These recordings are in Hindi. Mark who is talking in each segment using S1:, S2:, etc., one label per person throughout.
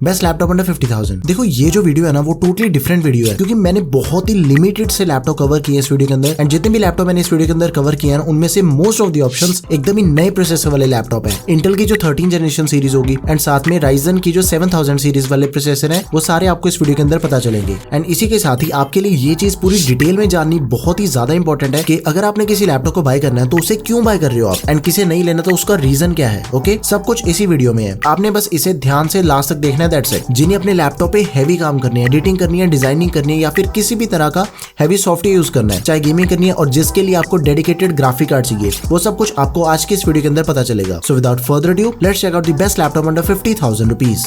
S1: Best laptop under 50,000। देखो ये जो वीडियो है ना वो टोटली डिफरेंट वीडियो है क्योंकि मैंने बहुत ही लिमिटेड से लैपटॉप कवर किए इस वीडियो के अंदर एंड जितने भी लैपटॉप मैंने इस वीडियो के अंदर कवर किए हैं उनमें से मोस्ट ऑफ द ऑप्शंस एकदम ही नए प्रोसेसर वाले लैपटॉप है। इंटेल की जो 13 जनरेशन सीरीज होगी एंड साथ में राइजन की जो 7000 सीरीज वाले प्रोसेसर है वो सारे आपको इस वीडियो के अंदर पता चलेंगे। एंड इसी के साथ ही आपके लिए ये चीज पूरी डिटेल में जाननी बहुत ही ज्यादा इंपॉर्टेंट है कि अगर आपने किसी लैपटॉप को बाय करना है तो उसे क्यों बाय कर रहे हो आप एंड किसे नहीं लेना तो उसका रीजन क्या है। ओके, सब कुछ इसी वीडियो में है, आपने बस इसे ध्यान से लास्ट तक देखना है। That's it. जिन्हें अपने लैपटॉप पे हैवी काम करनी है, एडिटिंग करनी है, डिजाइनिंग करनी है या फिर किसी भी तरह का हैवी सॉफ्टवेयर यूज करना है, चाहे गेमिंग करनी है और जिसके लिए आपको डेडिकेटेड ग्राफिक कार्ड चाहिए, वो सब कुछ आपको आज के इस वीडियो के अंदर पता चलेगा। So without further adieu let's check out the best laptop under 50,000 rupees.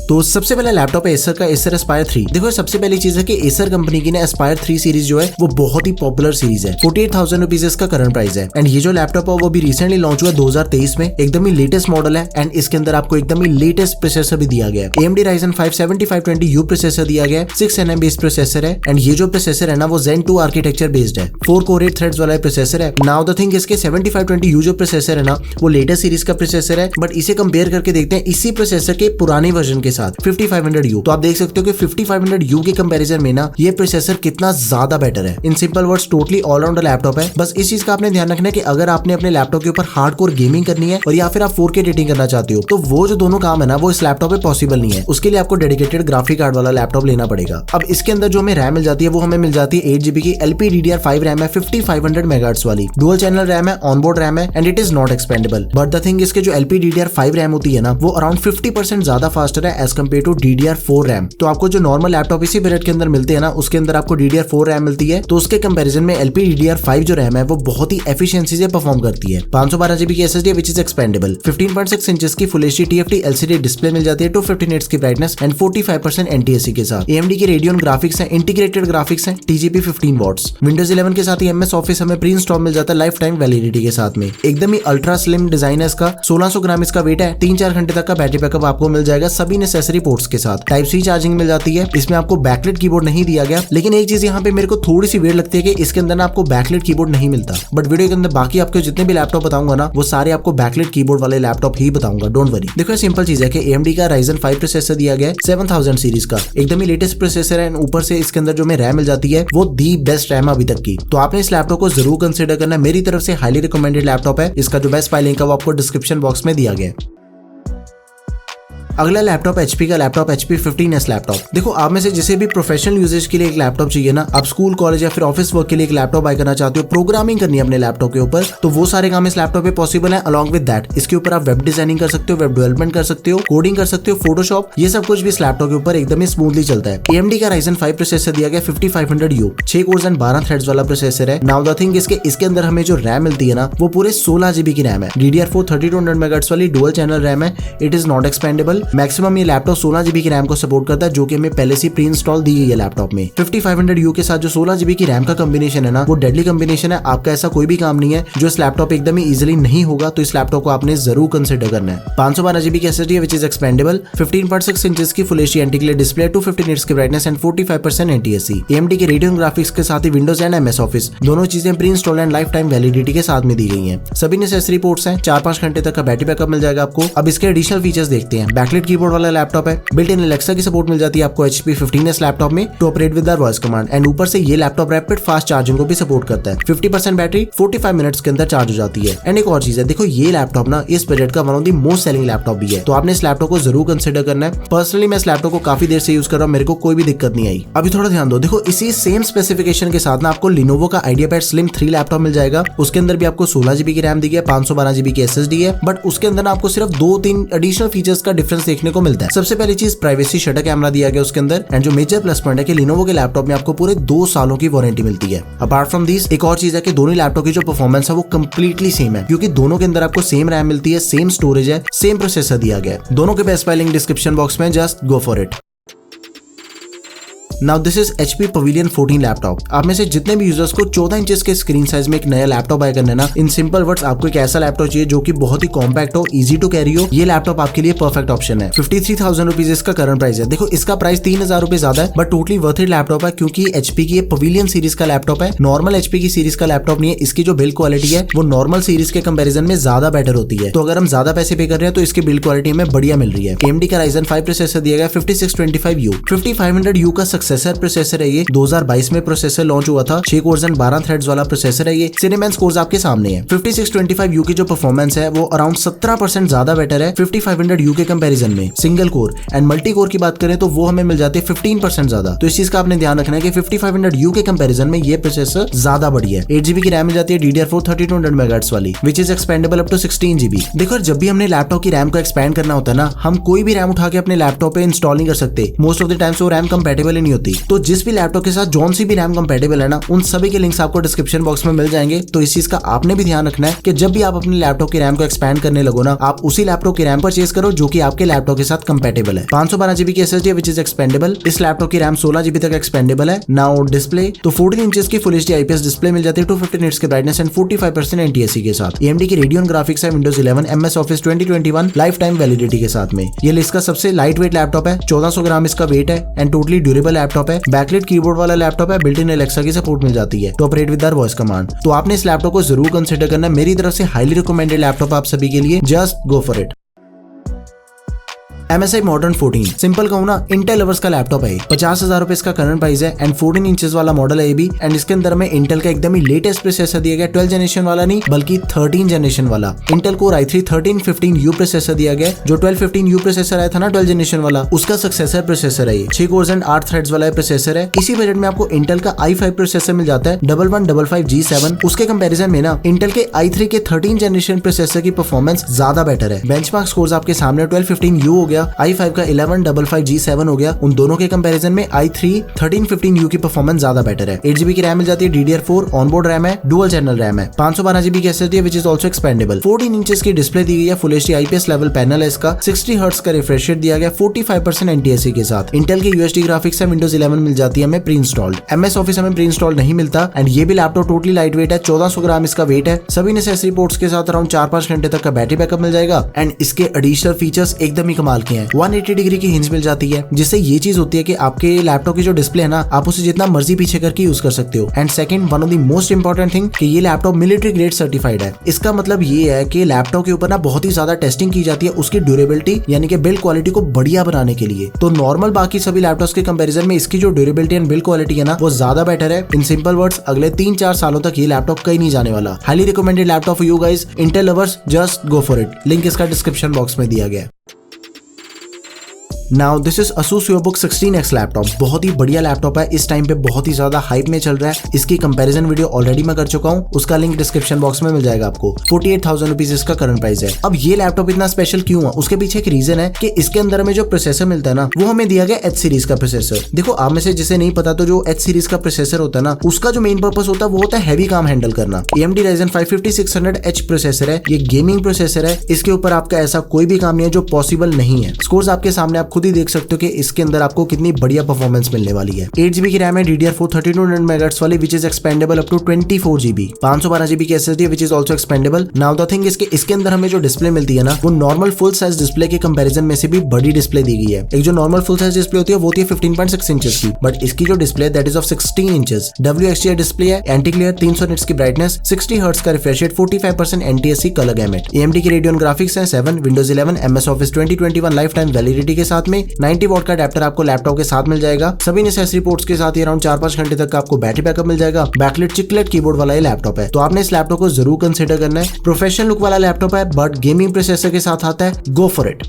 S1: तो सबसे पहला लैपटॉप है एसर का एसर एस्पायर 3। देखो सबसे पहली चीज है कि एसर कंपनी की ना एस्पायर 3 सीरीज जो है वो बहुत ही पॉपुलर सीरीज है। 48,000 रुपीज इसका करंट प्राइस है एंड ये जो लैपटॉप है वो भी रिसेंटली लॉन्च हुआ 2023 में। एकदम ही लेटेस्ट मॉडल है एंड इसके अंदर आपको एकदम ही लेटेस्ट प्रोसेसर भी दिया गया है। AMD Ryzen 5 7520U प्रोसेसर दिया गया है, 6 nm बेस्ड प्रोसेसर है एंड ये जो प्रोसेसर है ना वो Zen 2 आर्किटेक्चर बेस्ड है, 4 कोर 8 थ्रेड्स वाला प्रोसेसर है। नाउ द थिंग इसके 7520U जो प्रोसेसर है ना वो लेटेस्ट सीरीज का प्रोसेसर है, बट इसे कंपेयर करके देखते हैं इसी प्रोसेसर के पुराने वर्जन के साथ 5500U। तो आप देख सकते हो कि 5500U के कंपैरिजन में ना ये प्रोसेसर कितना ज्यादा बेटर है। In simple words totally allrounder laptop है। बस इस चीज का आपने ध्यान रखना है कि अगर आपने अपने लैपटॉप के ऊपर हार्डकोर गेमिंग करनी है और या फिर आप 4K एडिटिंग करना चाहते हो तो वो जो दोनों काम है ना वो इस लैपटॉप पे पॉसिबल नहीं है। उसके लिए आपको डेडिकेटेड ग्राफिक कार्ड वाला लैपटॉप लेना पड़ेगा। अब इसके अंदर जो हमें रैम मिल जाती है वो हमें मिल जाती है 8GB की LPDDR5 रैम है 5500 MHz वाली, डुअल चैनल रैम है, ऑनबोर्ड रैम है and it is not expandable. But the thing इसके जो LPDDR5 रैम होती है ना वो अराउंड 50% ज्यादा फास्टर है as compare to DDR4 RAM. तो आपको जो नॉर्मल लैपटॉप इसी पीरियड के अंदर मिलते हैं ना उसके अंदर आपको DDR4 रैम मिलती है, तो उसके कंपैरिजन में LPDDR5 जो रैम है वो बहुत ही एफिशिएंसी से परफॉर्म करती है। 512GB की SSD which is expandable, 15.6 inches की full HD TFT LCD display मिल जाती है, 250 निट्स की ब्राइटनेस एंड 45% NTSC के साथ। AMD की रेडियन ग्राफिक्स है, इंटीग्रेटेड ग्राफिक्स है, TGP 15 वॉट्स। विंडोज 11 के साथ ही MS ऑफिस हमें प्री इंस्टॉल मिल जाता है लाइफ टाइम वैलिडिटी के साथ में। एकदम ही अल्ट्रा स्लिम डिजाइन है इसका, 1600 ग्राम इसका वेट है, 3-4 घंटे तक का बैटरी बैकअप आपको मिल जाएगा सभी नेसेसरी पोर्ट्स के साथ। Type-C चार्जिंग मिल जाती है। इसमें आपको बैकलाइट कीबोर्ड नहीं दिया गया, लेकिन एक चीज यहाँ पे मेरे को थोड़ी सी वेट लगती है कि इसके अंदर ना आपको बैकलाइट कीबोर्ड नहीं मिलता, बट वीडियो के अंदर बाकी आपके जितने भी लैपटॉप बताऊंगा ना वो सारे आपको बैकलाइट कीबोर्ड वाले लैपटॉप ही बताऊंगा, डोंट वरी। देखो सिंपल चीज है कि AMD का Ryzen 5 प्रोसेसर दिया गया है 7000 सीरीज का, एकदम ही लेटेस्ट प्रोसेसर है। ऊपर से इसके अंदर जो हमें रैम मिल जाती है वो दी बेस्ट रैम अभी तक की, तो आपने इस लैपटॉप को जरूर कंसिडर करना। मेरी तरफ से हाईली रिकमेंडेड लैपटॉप है। इसका जो बेस्ट फाइल लिंक है वो आपको डिस्क्रिप्शन बॉक्स में दिया गया है। अगला लैपटॉप HP का लैपटॉप HP 15S लैपटॉप। देखो आप में से जिसे भी प्रोफेशनल यूजेज के लिए एक लैपटॉप चाहिए ना, आप स्कूल कॉलेज या फिर ऑफिस वर्क के लिए एक लैपटॉप बाय करना चाहते हो, प्रोग्रामिंग करनी है अपने लैपटॉप के ऊपर, तो वो सारे काम इस लैपटॉप पे पॉसिबल है। अलॉन्ग विद दैट इसके ऊपर आप वेब डिजाइनिंग कर सकते हो, वेब डेवलपमेंट कर सकते हो, कोडिंग कर सकते हो, फोटोशॉप, ये सब कुछ भी इस लैपटॉप के ऊपर एकदम ही स्मूथली चलता है। AMD का Ryzen 5 प्रोसेसर दिया गया 5500U, 6 कोर्स एंड 12 थ्रेड्स वाला प्रोसेसर है। नाउ द थिंग इसके अंदर हमें जो रैम मिलती है ना वो पूरे 16GB की रैम है, DDR4 3200 MHz वाली डुअल चैनल रैम है, it is not expandable. Maximum ये 16GB की रैम को सपोर्ट करता है जो कि हमें पहले से प्री इंस्टॉल दी गई है लैपटॉप में। 5500U के साथ जो 16GB की रैम का कॉम्बिनेशन है ना वो डेडली कॉम्बिनेशन है। आपका ऐसा कोई भी काम नहीं है जो इस लैपटॉप एकदम ही इजीली नहीं होगा, तो इस लैपटॉप को आपने जरूर कंसिडर करना है। 512GB की SSD which is expandable, 15.6 inches की full HD anti glare display, 250 nits की ब्राइटनेस एंड 45% NTSC। AMD के रेडियन ग्राफिक्स के साथ ही विंडोज एंड MS ऑफिस दोनों चीजें pre install and lifetime validity के साथ में दी गई हैं। सभी नेसेसरी पोर्ट्स हैं, 4-5 घंटे तक का बैटरी बैकअप मिल जाएगा आपको। अब इसके एडिशनल फीचर्स देखते हैं। बैकलाइट कीबोर्ड वाला लैपटॉप है, बिल्ट इन Alexa की सपोर्ट मिल जाती है आपको HP 15S लैपटॉप में to operate with the voice command and ऊपर से ये लैपटॉप रैपिड फास्ट चार्जिंग को भी सपोर्ट करता है। 50% बैटरी 45 मिनट्स के अंदर चार्ज हो जाती है। एंड एक और चीज है, देखो ये लैपटॉप ना इस बजट का one of the most selling laptop भी है, तो आपने इस लैपटॉप को जरूर कंसिडर करना है। पर्सनली मैं इस लैपटॉप को काफी देर से यूज कर रहा हूँ, मेरे को कोई भी दिक्कत नहीं आई। अभी थोड़ा ध्यान दो, देखो इसी सेम स्पेसिफिकेशन के साथ ना आपको Lenovo का IdeaPad Slim 3 लैपटॉप मिल जाएगा। उसके अंदर भी आपको 16GB की रैम दी गई है, 512GB की SSD है, बट उसके अंदर आपको सिर्फ 2-3 एडिशनल फीचर्स का डिफरेंस देखने को मिलता है। सबसे पहली चीज प्राइवेसी शटर कैमरा दिया गया उसके अंदर, एंड जो मेजर प्लस पॉइंट है कि Lenovo के लैपटॉप में आपको पूरे 2 सालों की वारंटी मिलती है। अपार्ट फ्रॉम दिस एक और चीज है कि दोनों लैपटॉप की जो परफॉर्मेंस है वो कंप्लीटली सेम है, क्योंकि दोनों के अंदर आपको सेम रैम मिलती है, सेम स्टोरेज है, सेम प्रोसेसर दिया गया है। दोनों के best file link description box में, just go for it. Now this is HP Pavilion 14 laptop. आप में से जितने भी यूजर्स को 14 इंचेस के स्क्रीन साइज में एक नया लैपटॉप बाय करना है ना, इन सिंपल वर्ड्स आपको एक ऐसा लैपटॉप चाहिए जो कि बहुत ही कॉम्पैक्ट हो, इजी टू कैरी हो, ये लैपटॉप आपके लिए परफेक्ट ऑप्शन है। 53,000 रुपीज इसका करंट प्राइस है। देखो इसका प्राइस 3,000 रुपए ज्यादा है, but totally worth it laptop है, क्योंकि HP की ये पवेलियन सीरीज का लैपटॉप है, नॉर्मल HP की सीरीज का लैपटॉप नहीं है। इसकी जो बिल्ड क्वालिटी है वो नॉर्मल सीरीज के कंपैरिजन में ज्यादा बेटर होती है। तो अगर हम ज्यादा पैसे पे कर रहे हैं तो इसकी बिल्ड क्वालिटी हमें बढ़िया मिल रही है। AMD का Ryzen 5 प्रोसेसर दिया गया 5625U 5500U का सक्सेसर प्रोसेसर है। ये 2022 में प्रोसेसर लॉन्च हुआ था। 6 कोर्स एंड 12 थ्रेड्स वाला प्रोसेसर है। ये Cinebench कोर्स आपके सामने है। 5625U की जो परफॉर्मेंस है वो अराउंड 17% ज्यादा बेटर है 5500U के कंपैरिजन में। Single core and multi core की बात करें तो वो हमें मिल जाती है 15% ज्यादा। तो इस चीज का आपने ध्यान रखना है कि 5500U के कंपैरिजन में ये प्रोसेसर ज्यादा बढ़िया है। 8GB की रैम मिल जाती है DDR4 3200 MHz वाली, which is expandable up to 16GB। देखो जब भी हमने लैपटॉप की रैम को एक्सपेंड करना होता है ना, हम कोई भी रैम उठा के अपने लैपटॉप पे इंस्टॉल नहीं कर सकते। मोस्ट ऑफ द टाइम्स वो रैम कंपैटिबल ही नहीं होती। तो जिस भी लैपटॉप के साथ जौन सी भी रैम कंपैटिबल है ना, उन सभी के लिंक्स आपको डिस्क्रिप्शन बॉक्स में मिल जाएंगे। तो इस चीज का आपने भी ध्यान रखना है कि जब भी आप अपने लैपटॉप की रैम को एक्सपेंड करने लगो ना, आप उसी लैपटॉप की रैम परचेज करो जो कि आपके लैपटॉप के साथ कंपैटिबल है। 512GB की SSD विच इज एक्सपेंडेबल। इस लैपटॉप की रैम 16GB तक एक्सपेंडेबल है। नाउ डिस्प्ले तो 14 इंचेस की फुल HD IPS डिस्प्ले मिल जाती है 250 निट्स की ब्राइटनेस एंड 45% NTSC के साथ। AMD की Radeon ग्राफिक्स है, Windows 11 MS Office 2021 life time validity के साथ में। ये इसका सबसे लाइट वेट लैपटॉप है, 1400 ग्राम इसका वेट है एंड टोटली ड्यूरेबल लैपटॉप है। बैकलाइट कीबोर्ड वाला लैपटॉप है, बिल्ट इन एलेक्सा की सपोर्ट मिल जाती है to operate with our voice command. तो आपने इस लैपटॉप को जरूर कंसिडर करना। मेरी तरफ से हाईली रिकमेंडेड लैपटॉप आप सभी के लिए, just go for it. MSI Modern 14 simple कहूँ ना, इंटेल लवर्स का लैपटॉप है। 50,000 रुपए इसका करंट प्राइस है एंड 14 इंचेस वाला मॉडल है ये भी। एंड इसके अंदर में इंटेल का एकदम ही लेटेस्ट प्रोसेसर दिया गया, 12 जनरेशन वाला नहीं बल्कि 13 जनरेशन वाला Intel core i3 1315U processor दिया गया। जो 1215U प्रोसेसर आया था ना 12 जनरेशन वाला, उसका सक्सेसर प्रोसेसर है ये। 6 कोर्स एंड 8 थ्रेड्स वाला प्रोसेसर है। इसी बजट में आपको इंटेल का i5 प्रोसेसर मिल जाता है 1155G7। उसके कंपेरिजन में ना इंटेल के i3 के 13 जनरेशन प्रोसेसर की परफॉर्मेंस ज्यादा बेटर है। बेंचमार्क स्कोर्स आपके सामने 1215U हो गया, i5 का 1155G7 हो गया। उन दोनों के कंपैरिजन में i3 1315U की परफॉर्मेंस ज्यादा बेटर है। 8GB की रैम मिल जाती है DDR4 ऑनबोर्ड रैम है, डुअल चैनल रैम है। 512GB की SSD है which is also expandable. 14 inches की डिस्प्ले दी गई है, full HD IPS level panel है इसका। 60 हर्ट्ज का रिफ्रेश रेट दिया गया 45% NTSC के साथ। इंटेल की UHD ग्राफिक्स है, Windows 11 मिल जाती है हमें प्री इंस्टॉल्ड। MS Office हमें प्री इंस्टॉल्ड नहीं मिलता। एंड ये भी लैपटॉप टोटली लाइट वेट है, 1400 ग्राम इसका वेट है। सभी नेसेसरी पोर्ट्स के साथ अराउंड 4-5 घंटे तक का बैटरी बैकअप मिल जाएगा। एंड इसके एडिशनल फीचर्स एकदम ही कमाल के हैं। 180 डिग्री की हिंज मिल जाती है, जिससे ये चीज होती है कि आपके लैपटॉप की जो डिस्प्ले है ना, आप उसे जितना मर्जी पीछे करके यूज कर सकते हो। And second, one of the most important thing कि ये लैपटॉप मिलिट्री ग्रेड सर्टिफाइड है। इसका मतलब ये है कि लैपटॉप के ऊपर ना बहुत ही ज्यादा टेस्टिंग की जाती है उसकी ड्यूरेबिलिटी यानी कि बिल्ड क्वालिटी को बढ़िया बनाने के लिए। तो नॉर्मल बाकी सभी लैपटॉप्स के कंपैरिजन में इसकी जो ड्यूरेबिलिटी एंड बिल्ड क्वालिटी है ना, वो ज्यादा बेटर है। इन सिंपल वर्ड्स, अगले 3-4 सालों तक ये लैपटॉप कहीं नहीं जाने वाला। Highly recommended laptop for you guys, Intel lovers, just go for it. Link इसका डिस्क्रिप्शन बॉक्स में दिया गया है। Now this is Asus VivoBook 16X laptop. बहुत ही बढ़िया लैपटॉप है, इस टाइम पे बहुत ही ज्यादा हाइप में चल रहा है। इसकी कंपैरिजन वीडियो ऑलरेडी मैं कर चुका हूँ, उसका लिंक डिस्क्रिप्शन बॉक्स में मिल जाएगा आपको। 48,000 रुपीज इसका करंट प्राइस है। अब ये लैपटॉप इतना स्पेशल क्यों है, उसके पीछे एक रीजन है कि इसके अंदर में जो प्रोसेसर मिलता है ना, वो हमें दिया गया H सीरीज का प्रोसेसर। देखो आप में से जिसे नहीं पता, तो जो H सीरीज का प्रोसेसर होता है ना, उसका जो मेन पर्पस होता है वो होता है हैवी काम हैंडल करना। AMD Ryzen 5 5600H प्रोसेसर है, ये गेमिंग प्रोसेसर है। इसके ऊपर आपका ऐसा कोई भी काम नहीं है जो पॉसिबल नहीं है। स्कोर्स आपके सामने, आप खुद ही देख सकते हो कि इसके अंदर आपको कितनी बढ़िया परफॉर्मेंस मिलने वाली है। 8GB की रैम है DDR4 3200 MHz वाली which is expandable up to 24GB। 512GB की SSD which is also expandable. Now the thing इसके अंदर हमें जो डिस्प्ले मिलती है ना, वो नॉर्मल फुल साइज डिस्प्ले के कंपैरिजन में से भी बड़ी डिस्प्ले दी गई है। एक जो नॉर्मल फुल साइज डिस्प्ले होती है वो होती है 15.6 इंचेस की, बट इसकी जो display that is of 16 inches. WXGA display है, एंटी ग्लेयर, 300 निट्स की ब्राइटनेस, 60 हर्ट्ज का refresh rate, 45% NTSC colour gamete. AMD की Radeon ग्राफिक्स है 7, Windows 11 MS Office 2021 life time validity के साथ में। 90 वॉट का अडैप्टर आपको लैपटॉप के साथ मिल जाएगा। सभी नेसेसरी पोर्ट्स के साथ ही अराउंड 4-5 घंटे तक का आपको बैटरी बैकअप मिल जाएगा। बैकलाइट चिकलेट कीबोर्ड वाला ये लैपटॉप है, तो आपने इस लैपटॉप को जरूर कंसीडर करना है। प्रोफेशनल लुक वाला लैपटॉप है, बट गेमिंग प्रोसेसर के साथ आता है, गो फॉर इट।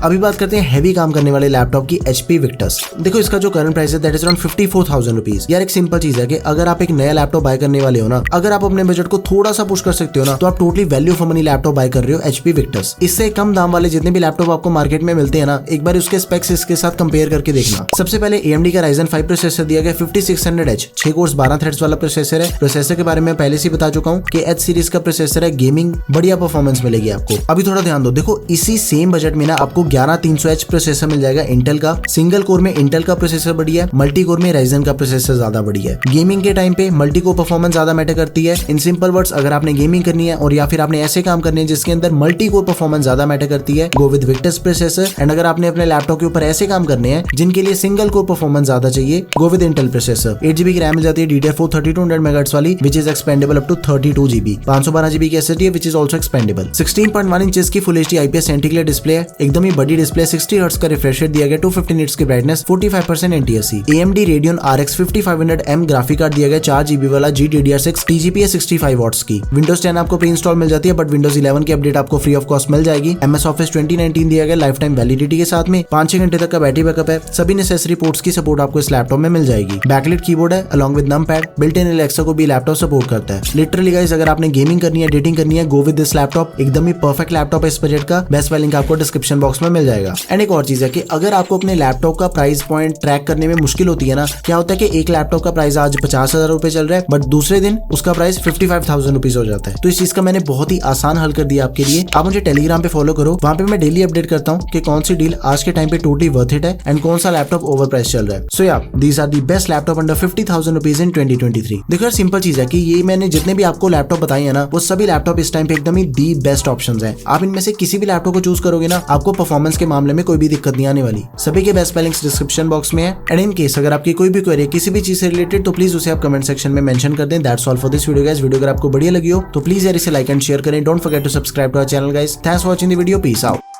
S1: अभी बात करते हैं हैवी काम करने वाले लैपटॉप की, HP Victus। देखो इसका जो करंट प्राइस है दैट इज अराउंड 54,000 रुपीज। यार एक सिंपल चीज है कि अगर आप एक नया लैपटॉप बाय करने वाले हो ना, अगर आप अपने बजट को थोड़ा सा पुश कर सकते हो ना, तो आप totally value for money laptop buy कर रहे हो HP Victus। इससे कम दाम वाले जितने भी लैपटॉप आपको मार्केट में मिलते हैं ना, एक बार उसके स्पेक्स इसके साथ कंपेयर करके देखना। सबसे पहले AMD का Ryzen 5 प्रोसेसर दिया गया 5600H, 6 कोर्स 12 थ्रेड्स वाला प्रोसेसर है। प्रोसेसर के बारे में पहले से बता चुका हूँ कि H सीरीज का प्रोसेसर है, गेमिंग बढ़िया परफॉर्मेंस मिलेगी आपको। अभी थोड़ा ध्यान दो, देखो इसी सेम बजट में ना आपको 11300H प्रोसेसर मिल जाएगा इंटेल का। सिंगल कोर में इंटेल का प्रोसेसर बढ़िया है, मल्टी कोर में राइजन का प्रोसेसर ज्यादा बढ़िया है। गेमिंग के टाइम पे मल्टी कोर परफॉर्मेंस ज्यादा मैटर करती है। इन सिंपल वर्ड्स, अगर आपने गेमिंग करनी है और या फिर आपने ऐसे काम करने हैं जिसके अंदर मल्टी कोर परफॉर्मेंस ज्यादा मैटर करती है, go with Victus processor. And अगर आपने अपने लैपटॉप के ऊपर ऐसे काम करने हैं जिनके लिए सिंगल कोर परफॉर्मेंस ज्यादा चाहिए, go with Intel processor. 8GB की रैम मिल जाती है DDR4 3200 MHz वाली, which is expandable up to 32GB। 512GB की SSD है, which is also expandable. 16.1 inches की full HD IPS anti glare display है, एकदम ही बड़ी डिस्प्ले। 60 हर्ट्ज का रिफ्रेश रेट दिया गया, 250 निट्स की brightness, 45% NTSC। AMD Radeon RX 5500M graphic card दिया गया, 4GB वाला GDDR6, TGP है 65 वॉट्स की। Windows 10 आपको प्री इंस्टॉल मिल जाती है, बट Windows 11 की अपडेट आपको फ्री ऑफ कॉस्ट मिल जाएगी। MS Office 2019 दिया गया लाइफ टाइम वैलिडिटी के साथ में, 5-6 घंटे तक का बैटरी बैकअप है। सभी नेसेसरी पोर्ट्स की सपोर्ट आपको इस लैपटॉप में मिल जाएगी। बैकलिट कीबोर्ड है along with numpad, built in Alexa को भी लैपटॉप सपोर्ट करता है। लिटरली गाइस, अगर आपने गेमिंग करनी है, एडिटिंग करनी है, गो विद दिस लैपटॉप। एकदम ही परफेक्ट लैपटॉप है इस बजट का। बेस्ट लिंक आपको डिस्क्रिप्शन बॉक्स में मिल जाएगा। एंड एक और चीज है कि अगर आपको अपने लैपटॉप का प्राइस पॉइंट ट्रैक करने में मुश्किल होती है ना, क्या होता है कि एक लैपटॉप का प्राइस आज 50,000 रुपए चल रहा है, बट दूसरे दिन उसका प्राइस 55,000 रुपीज हो जाता है। तो इस चीज का मैंने बहुत ही आसान हल कर दिया आपके लिए। आप मुझे टेलीग्राम पे फॉलो करो, वहां पे मैं डेली अपडेट करता हूँ कि कौन सी डील आज के टाइम पे टोटली वर्थ इट है एंड कौन सा लैपटॉप ओवर प्राइस चल रहा है। So yeah these are the best laptop under 50,000 rupees in 2023। देखो यार, सिंपल चीज है कि ये मैंने जितने भी आपको लैपटॉप बताए हैं ना, वो सभी लैपटॉप इस टाइम पे एकदम ही दी बेस्ट ऑप्शंस हैं। आप इनमें से किसी भी लैपटॉप को चूज करोगे ना, आपको परफॉर्मेंस के मामले में कोई भी दिक्कत नहीं आने वाली। सभी के बेस्ट लिंक्स डिस्क्रिप्शन बॉक्स में है। एंड इन केस अगर आपकी कोई भी क्वेरी किसी भी चीज से रिलेटेड, तो प्लीज उसे आप कमेंट सेक्शन में मेंशन कर दें। That's all for this video guys. Video अगर आपको बढ़िया लगी हो तो प्लीज यार इसे लाइक एंड शेयर करें। Don't forget to subscribe to our channel guys. Thanks for watching the video. Peace out.